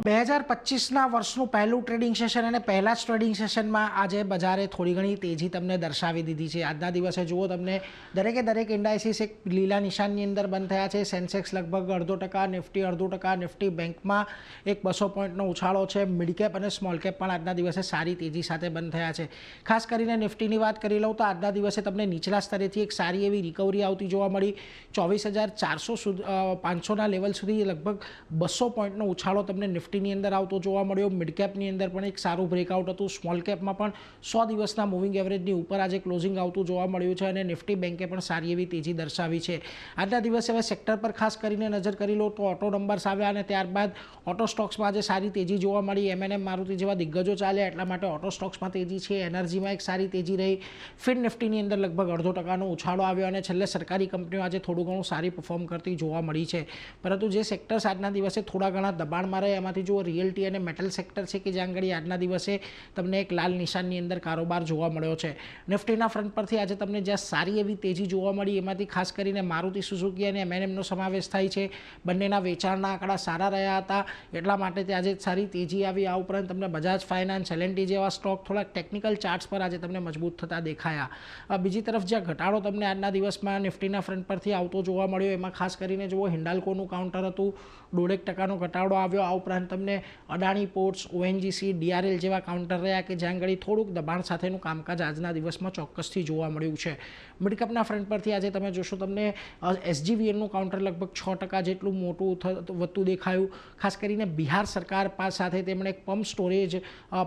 2025ના વર્ષનું પહેલું trading session અને પહેલા જ ટ્રેડિંગ સેશનમાં આજે બજારે થોડી ઘણી તેજી તમને દર્શાવી દીધી છે। આજના દિવસે જુઓ તમને દરેક ઇન્ડાઇસીસ એક લીલા નિશાનની અંદર બંધ થયા છે। સેન્સેક્સ લગભગ 0.5%, નિફ્ટી 0.5%, નિફ્ટી બેંકમાં એક 200 પોઈન્ટનો ઉછાળો છે। મિડ કેપ અને સ્મોલ કેપ પણ આજના દિવસે સારી તેજી સાથે બંધ થયા છે। ખાસ કરીને નિફ્ટીની વાત કરી લઉં તો આજના દિવસે તમને નીચલા સ્તરેથી એક સારી એવી રિકવરી આવતી જોવા મળી। 24,500ના લેવલ સુધી લગભગ 200 પોઈન્ટનો ઉછાળો તમને નિફ્ટીની અંદર આવતો જોવા મળ્યો। મિડ કેપની અંદર પણ એક સારું બ્રેકઆઉટ હતું। સ્મોલ કેપમાં પણ 100 દિવસના મૂવિંગ એવરેજની ઉપર આજે ક્લોઝિંગ આવતું જોવા મળ્યું છે અને નિફ્ટી બેંકે પણ સારી એવી તેજી દર્શાવી છે। આજના દિવસે હવે સેક્ટર પર ખાસ કરીને નજર કરી લો તો ઓટો નંબર્સ આવ્યા અને ત્યારબાદ ઓટો સ્ટોક્સમાં આજે સારી તેજી જોવા મળી। એમએનએમ મારુતિ જેવા દિગ્ગજો ચાલ્યા એટલા માટે ઓટો સ્ટોક્સમાં તેજી છે। એનર્જીમાં એક સારી તેજી રહી। ફિન નિફ્ટીની અંદર લગભગ 0.5%નો ઉછાળો આવ્યો અને છેલ્લે સરકારી કંપનીઓ આજે થોડું ઘણું સારી પરફોર્મ કરતી જોવા મળી છે। પરંતુ જે સેક્ટર્સ આજના દિવસે થોડા ઘણા દબાણમાં રહે એમાંથી જો રિયલ્ટી અને મેટલ સેક્ટર છે કે જ્યાં આગળ આજના દિવસે તમને એક લાલ નિશાનની અંદર કારોબાર જોવા મળ્યો છે। નિફ્ટીના ફ્રન્ટ પરથી આજે તમને જ્યાં સારી એવી તેજી જોવા મળી એમાંથી ખાસ કરીને મારુતિ સુઝુકી અને એમએનએમનો સમાવેશ થાય છે। બંનેના વેચાણના આંકડા સારા રહ્યા હતા એટલા માટે તે આજે સારી તેજી આવી। આ ઉપરાંત તમને બજાજ ફાઇનાન્સ, એલએનટી જેવા સ્ટોક થોડા ટેકનિકલ ચાર્ટ્સ પર આજે તમને મજબૂત થતા દેખાયા। બીજી તરફ જ્યાં ઘટાડો તમને આજના દિવસમાં નિફ્ટીના ફ્રન્ટ પરથી આવતો જોવા મળ્યો એમાં ખાસ કરીને જુઓ હિન્ડાલ્કોનું કાઉન્ટર હતું, 0.5% ઘટાડો આવ્યો। આ ઉપરાંત તમને અદાણી પોર્ટ્સ, ઓએનજીસી, ડીઆરએલ જેવા કાઉન્ટર રહ્યા કે જ્યાં આગળ થોડુંક દબાણ સાથેનું કામકાજ આજના દિવસમાં ચોક્કસથી જોવા મળ્યું છે। મિડકેપના ફ્રન્ટ પરથી આજે તમે જોશો તમને એસજીવીએનનું કાઉન્ટર લગભગ 6% જેટલું મોટું વધતું દેખાયું। ખાસ કરીને બિહાર સરકાર સાથે તેમણે એક પમ્પ સ્ટોરેજ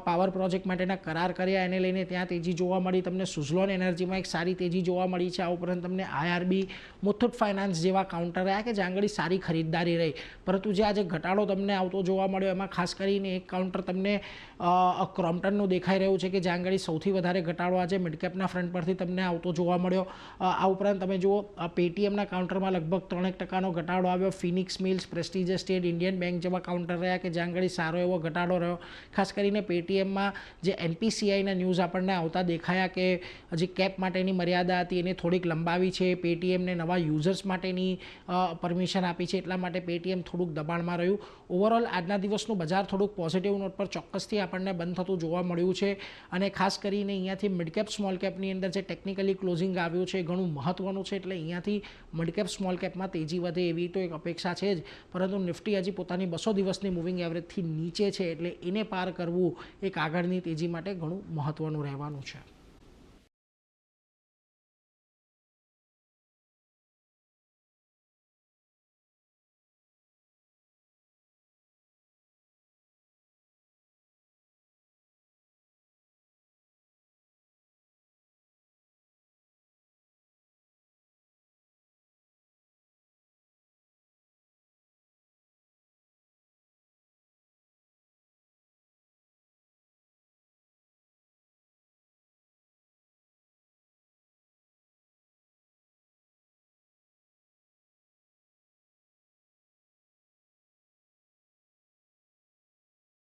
પાવર પ્રોજેક્ટ માટેના કરાર કર્યા એને લઈને ત્યાં તેજી જોવા મળી। તમને સુઝલોન એનર્જીમાં એક સારી તેજી જોવા મળી છે। આ ઉપરાંત તમને આઈઆરબી, મુથુટ ફાઇનાન્સ જેવા કાઉન્ટર રહ્યા કે જ્યાં આગળ સારી ખરીદદારી રહી। પરંતુ જે આજે ઘટાડો તમને આવતો જોવા મળ્યો એમાં ખાસ કરીને એક કાઉન્ટર તમને ક્રોમ્પ્ટનનું દેખાઈ રહ્યું છે કે જ્યાં આગળ સૌથી વધારે ઘટાડો આજે મિડકેપના ફ્રન્ટ પરથી તમને આવતો જોવા મળ્યો। આ ઉપરાંત તમે જુઓ પેટીએમના કાઉન્ટરમાં લગભગ 3% ઘટાડો આવ્યો। Phoenix Mills, Prestige Estate, Indian Bank જેવા કાઉન્ટર રહ્યા કે જ્યાં આગળ સારો એવો ઘટાડો રહ્યો। ખાસ કરીને પેટીએમમાં જે એનપીસીઆઈના ન્યૂઝ આપણને આવતા દેખાયા કે જે કેપ માટેની મર્યાદા હતી એને થોડીક લંબાવી છે। પેટીએમને નવા યુઝર્સ માટેની પરમિશન આપી છે એટલા માટે પેટીએમ થોડુંક દબાણમાં રહ્યું। ઓવરઓલ આજના દિવસનું બજાર થોડુંક પોઝિટિવ નોટ પર ચોક્કસથી આપણને બંધ થતું જોવા મળ્યું છે અને ખાસ કરીને અહીંયાથી મિડકેપ સ્મોલ કેપની અંદર જે ટેકનિકલી ક્લોઝિંગ આવ્યું છે ઘણું મહત્ત્વનું છે એટલે અહીંયાથી મિડકેપ સ્મોલ કેપમાં તેજી વધે એવી તો એક અપેક્ષા છે જ, પરંતુ નિફ્ટી હજી પોતાની 200 દિવસની મૂવિંગ એવરેજથી નીચે છે એટલે એને પાર કરવું એક આગળની તેજી માટે ઘણું મહત્ત્વનું રહેવાનું છે।